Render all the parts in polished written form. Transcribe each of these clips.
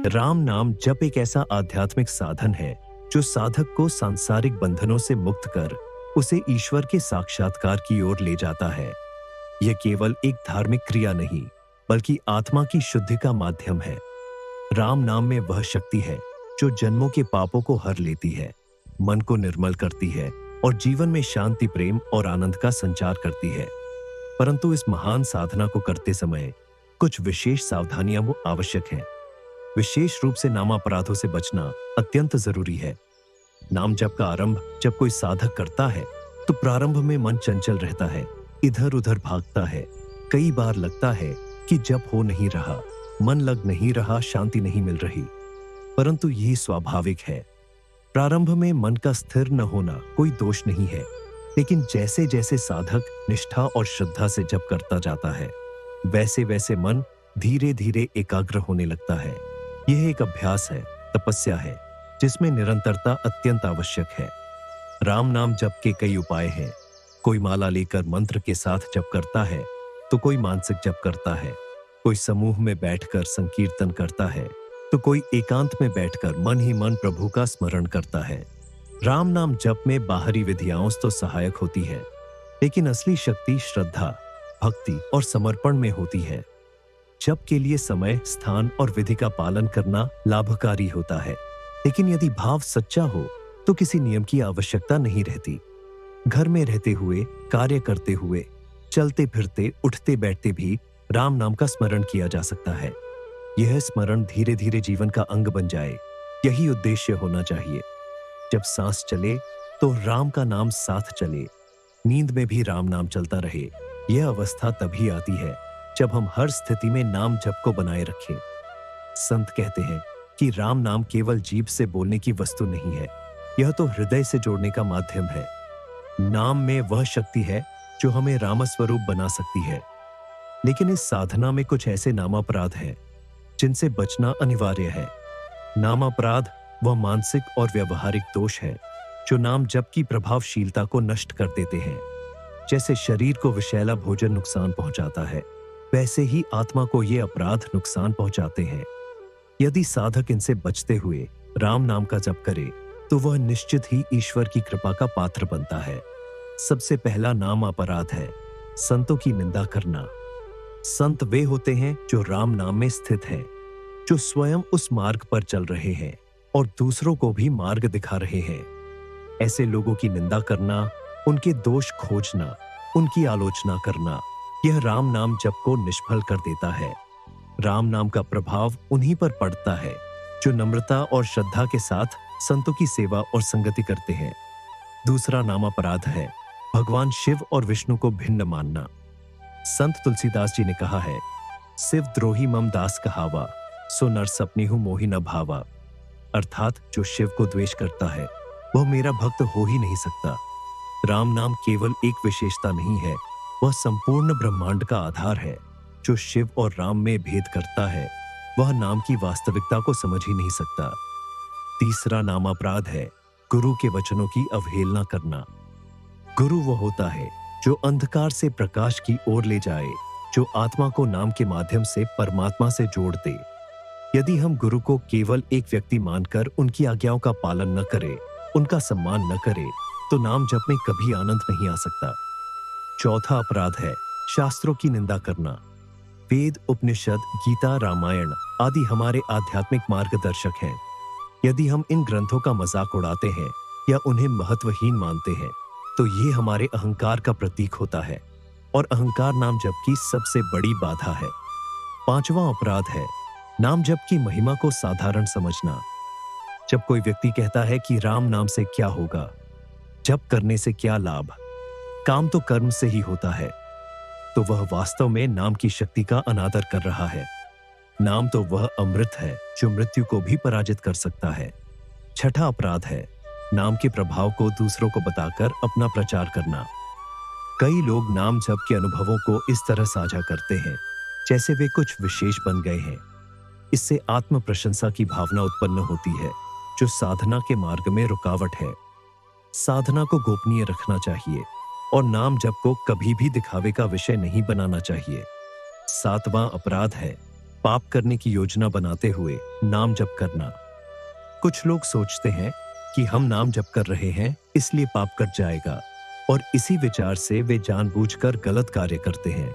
राम नाम जप एक ऐसा आध्यात्मिक साधन है जो साधक को सांसारिक बंधनों से मुक्त कर उसे ईश्वर के साक्षात्कार की ओर ले जाता है। यह केवल एक धार्मिक क्रिया नहीं, बल्कि आत्मा की शुद्धि का माध्यम है। राम नाम में वह शक्ति है जो जन्मों के पापों को हर लेती है, मन को निर्मल करती है और जीवन में शांति, प्रेम और आनंद का संचार करती है। परंतु इस महान साधना को करते समय कुछ विशेष सावधानियां आवश्यक हैं। विशेष रूप से नामापराधों से बचना अत्यंत जरूरी है। नाम जप का आरंभ जब कोई साधक करता है तो प्रारंभ में मन चंचल रहता है, इधर उधर भागता है। कई बार लगता है कि जप हो नहीं रहा, मन लग नहीं रहा, शांति नहीं मिल रही। परंतु यही स्वाभाविक है। प्रारंभ में मन का स्थिर न होना कोई दोष नहीं है, लेकिन जैसे जैसे साधक निष्ठा और श्रद्धा से जप करता जाता है, वैसे वैसे मन धीरे धीरे एकाग्र होने लगता है। यह एक अभ्यास है, तपस्या है, जिसमें निरंतरता अत्यंत आवश्यक है। राम नाम जप के कई उपाय हैं। कोई माला लेकर मंत्र के साथ जप करता है, तो कोई मानसिक जप करता है, कोई समूह में बैठकर संकीर्तन करता है, तो कोई एकांत में बैठकर मन ही मन प्रभु का स्मरण करता है। राम नाम जप में बाहरी विधियां तो सहायक होती है, लेकिन असली शक्ति श्रद्धा, भक्ति और समर्पण में होती है। जप के लिए समय, स्थान और विधि का पालन करना लाभकारी होता है, लेकिन यदि भाव सच्चा हो तो किसी नियम की आवश्यकता नहीं रहती। घर में रहते हुए, कार्य करते हुए, चलते फिरते, उठते बैठते भी राम नाम का स्मरण किया जा सकता है। यह स्मरण धीरे धीरे जीवन का अंग बन जाए, यही उद्देश्य होना चाहिए। जब सांस चले तो राम का नाम साथ चले, नींद में भी राम नाम चलता रहे। यह अवस्था तभी आती है जब हम हर स्थिति में नाम जप को बनाए रखें। संत कहते हैं कि राम नाम केवल जीभ से बोलने की वस्तु नहीं है, यह तो हृदय से जोड़ने का माध्यम है। नाम में वह शक्ति है जो हमें रामस्वरूप बना सकती है। लेकिन इस साधना में कुछ ऐसे नामापराध हैं जिनसे बचना अनिवार्य है। नामापराध वह मानसिक और व्यवहारिक दोष है जो नाम जप की प्रभावशीलता को नष्ट कर देते हैं। जैसे शरीर को विषैला भोजन नुकसान पहुंचाता है, वैसे ही आत्मा को ये अपराध नुकसान पहुंचाते हैं। यदि साधक इनसे बचते हुए राम नाम का जप करे तो वह निश्चित ही ईश्वर की कृपा का पात्र बनता है। सबसे पहला नाम अपराध है संतों की निंदा करना। संत वे होते हैं जो राम नाम में स्थित हैं, जो स्वयं उस मार्ग पर चल रहे हैं और दूसरों को भी मार्ग दिखा रहे हैं। ऐसे लोगों की निंदा करना, उनके दोष खोजना, उनकी आलोचना करना, यह राम नाम जप को निष्फल कर देता है। राम नाम का प्रभाव उन्हीं पर पड़ता है जो नम्रता और श्रद्धा के साथ संतों की सेवा और संगति करते हैं। दूसरा नाम अपराध है भगवान शिव और विष्णु को भिन्न मानना। संत तुलसीदास जी ने कहा है, शिव द्रोही मम दास कहावा, सो नर सपनी हूं मोहि न भावा। अर्थात जो शिव को द्वेष करता है वह मेरा भक्त हो ही नहीं सकता। राम नाम केवल एक विशेषता नहीं है, वह संपूर्ण ब्रह्मांड का आधार है। जो शिव और राम में भेद करता है वह नाम की वास्तविकता को समझ ही नहीं सकता। तीसरा नाम अपराध है गुरु के वचनों की अवहेलना करना। गुरु वह होता है जो अंधकार से प्रकाश की ओर ले जाए, जो आत्मा को नाम के माध्यम से परमात्मा से जोड़ दे। यदि हम गुरु को केवल एक व्यक्ति मानकर उनकी आज्ञाओं का पालन न करें, उनका सम्मान न करें, तो नाम जप में कभी आनंद नहीं आ सकता। चौथा अपराध है शास्त्रों की निंदा करना। वेद, उपनिषद, गीता, रामायण आदि हमारे आध्यात्मिक मार्गदर्शक हैं। यदि हम इन ग्रंथों का मजाक उड़ाते हैं या उन्हें महत्वहीन मानते हैं, तो ये हमारे अहंकार का प्रतीक होता है, और अहंकार नाम जप की सबसे बड़ी बाधा है। पांचवा अपराध है नाम जप की महिमा को साधारण समझना। जब कोई व्यक्ति कहता है कि राम नाम से क्या होगा, जप करने से क्या लाभ, काम तो कर्म से ही होता है, तो वह वास्तव में नाम की शक्ति का अनादर कर रहा है। नाम तो वह अमृत है जो मृत्यु को भी पराजित कर सकता है। छठा अपराध है नाम के प्रभाव को दूसरों को बताकर अपना प्रचार करना। कई लोग नाम जप के अनुभवों को इस तरह साझा करते हैं जैसे वे कुछ विशेष बन गए हैं। इससे आत्म प्रशंसा की भावना उत्पन्न होती है जो साधना के मार्ग में रुकावट है। साधना को गोपनीय रखना चाहिए और नाम जप को कभी भी दिखावे का विषय नहीं बनाना चाहिए। सातवां अपराध है पाप करने की योजना बनाते हुए नाम जप करना। कुछ लोग सोचते हैं कि हम नाम जप कर रहे हैं इसलिए पाप कट जाएगा, और इसी विचार से वे जानबूझकर गलत कार्य करते हैं।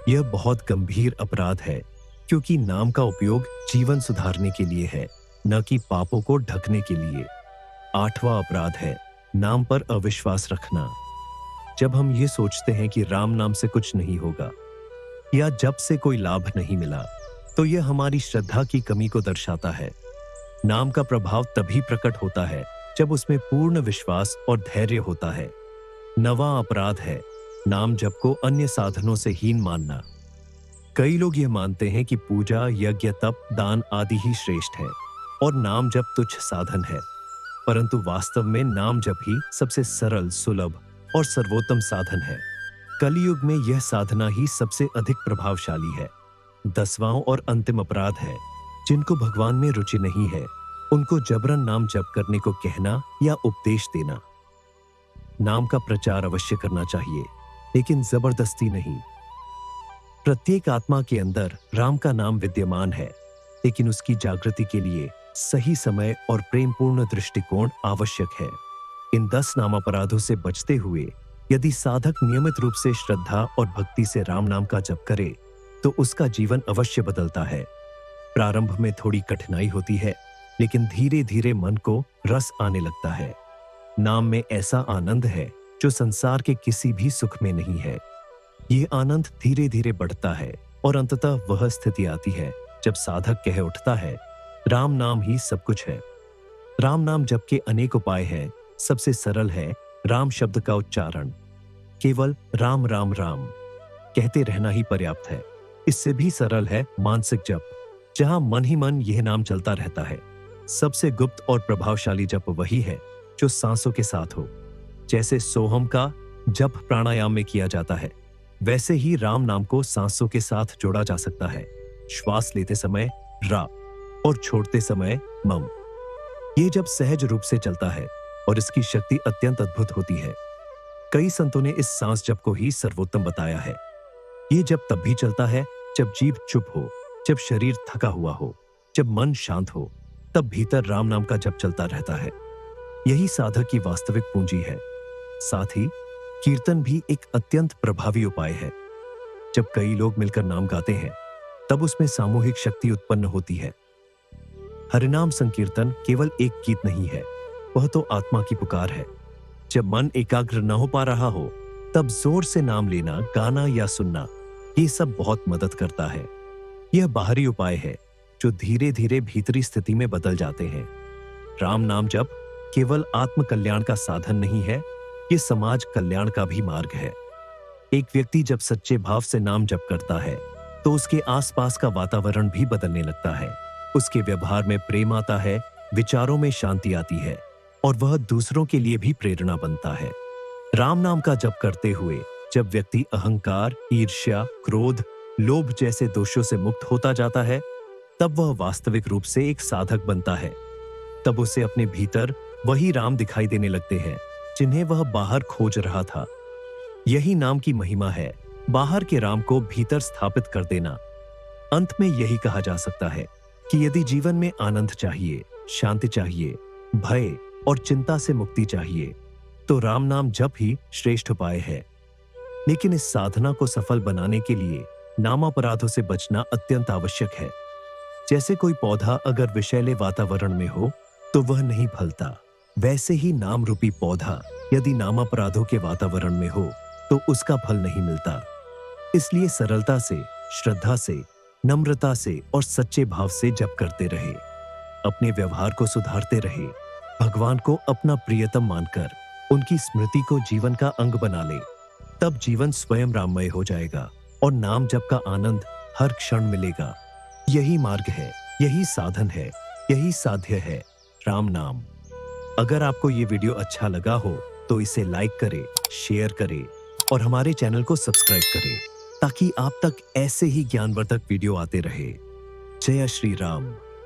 यह बहुत गंभीर अपराध है, क्योंकि नाम का उपयोग जीवन सुधारने के लिए है, न कि पापों को ढकने के लिए। 8वां अपराध है नाम पर अविश्वास रखना। जब हम ये सोचते हैं कि राम नाम से कुछ नहीं होगा या जप से कोई लाभ नहीं मिला, तो यह हमारी श्रद्धा की कमी को दर्शाता है। नाम का प्रभाव तभी प्रकट होता है जब उसमें पूर्ण विश्वास और धैर्य होता है। 9वां अपराध है नाम जप को अन्य साधनों से हीन मानना। कई लोग यह मानते हैं कि पूजा, यज्ञ, तप, दान आदि ही श्रेष्ठ है और नाम जप तुच्छ साधन है, परंतु वास्तव में नाम जप ही सबसे सरल, सुलभ और सर्वोत्तम साधन है। कलयुग में यह साधना ही सबसे अधिक प्रभावशाली है। 10वां और अंतिम अपराध है जिनको भगवान में रुचि नहीं है, उनको जबरन नाम जप करने को कहना या उपदेश देना। नाम का प्रचार अवश्य करना चाहिए, लेकिन जबरदस्ती नहीं। प्रत्येक आत्मा के अंदर राम का नाम विद्यमान है, लेकिन उसकी जागृति के लिए सही समय और प्रेमपूर्ण दृष्टिकोण आवश्यक है। इन 10 नाम अपराधों से बचते हुए यदि साधक नियमित रूप से श्रद्धा और भक्ति से राम नाम का जप करे, तो उसका जीवन अवश्य बदलता है। प्रारंभ में थोड़ी कठिनाई होती है, लेकिन धीरे धीरे मन को रस आने लगता है। नाम में ऐसा आनंद है जो संसार के किसी भी सुख में नहीं है। यह आनंद धीरे धीरे बढ़ता है और अंततः वह स्थिति आती है जब साधक कह उठता है, राम नाम ही सब कुछ है। राम नाम जप के अनेक उपाय हैं। सबसे सरल है राम शब्द का उच्चारण। केवल राम राम राम कहते रहना ही पर्याप्त है। इससे भी सरल है मानसिक जप, जहां मन ही मन यह नाम चलता रहता है। सबसे गुप्त और प्रभावशाली जप वही है जो सांसों के साथ हो। जैसे सोहम का जप प्राणायाम में किया जाता है, वैसे ही राम नाम को सांसों के साथ जोड़ा जा सकता है। श्वास लेते समय रा और छोड़ते समय मम। ये जब सहज रूप से चलता है और इसकी शक्ति अत्यंत अद्भुत होती है। कई संतों ने इस सांस जप को ही सर्वोत्तम बताया है। ये जप तब भी चलता है जब जीभ चुप हो, जब शरीर थका हुआ हो, जब मन शांत हो, तब भीतर राम नाम का जप चलता रहता है। यही साधक की वास्तविक पूंजी है। साथ ही कीर्तन भी एक अत्यंत प्रभावी उपाय है। जब कई लोग मिलकर नाम गाते हैं, तब उसमें सामूहिक शक्ति उत्पन्न होती है। हरिनाम संकीर्तन केवल एक गीत नहीं है, वह तो आत्मा की पुकार है। जब मन एकाग्र न हो पा रहा हो, तब जोर से नाम लेना, गाना या सुनना, ये सब बहुत मदद करता है। यह बाहरी उपाय है जो धीरे धीरे भीतरी स्थिति में बदल जाते हैं। राम नाम जप केवल आत्म कल्याण का साधन नहीं है, ये समाज कल्याण का भी मार्ग है। एक व्यक्ति जब सच्चे भाव से नाम जप करता है, तो उसके आसपास का वातावरण भी बदलने लगता है। उसके व्यवहार में प्रेम आता है, विचारों में शांति आती है और वह दूसरों के लिए भी प्रेरणा बनता है। राम नाम का जप करते हुए जब व्यक्ति अहंकार, ईर्ष्या, क्रोध, लोभ जैसे दोषों से मुक्त होता जाता है, तब वह वास्तविक रूप से एक साधक बनता है। तब उसे अपने भीतर वही राम दिखाई देने लगते हैं जिन्हें वह बाहर खोज रहा था। यही नाम की महिमा है, बाहर के राम को भीतर स्थापित कर देना। अंत में यही कहा जा सकता है कि यदि जीवन में आनंद चाहिए, शांति चाहिए, भय और चिंता से मुक्ति चाहिए, तो राम नाम जप ही श्रेष्ठ उपाय है। लेकिन इस साधना को सफल बनाने के लिए नामापराधों से बचना अत्यंत आवश्यक है। जैसे कोई पौधा अगर विषैले वातावरण में हो तो वह नहीं फलता, वैसे ही नाम रूपी पौधा यदि नामापराधों के वातावरण में हो तो उसका फल नहीं मिलता। इसलिए सरलता से, श्रद्धा से, नम्रता से और सच्चे भाव से जप करते रहे। अपने व्यवहार को सुधारते रहे। भगवान को अपना प्रियतम मानकर उनकी स्मृति को जीवन का अंग बना ले। तब जीवन स्वयं राममय हो जाएगा और नाम जप का आनंद हर क्षण मिलेगा। यही मार्ग है, यही साधन है, यही साध्य है, राम नाम। अगर आपको ये वीडियो अच्छा लगा हो तो इसे लाइक करें, शेयर करें और हमारे चैनल को सब्सक्राइब करें, ताकि आप तक ऐसे ही ज्ञानवर्धक वीडियो आते रहे। जय श्री राम।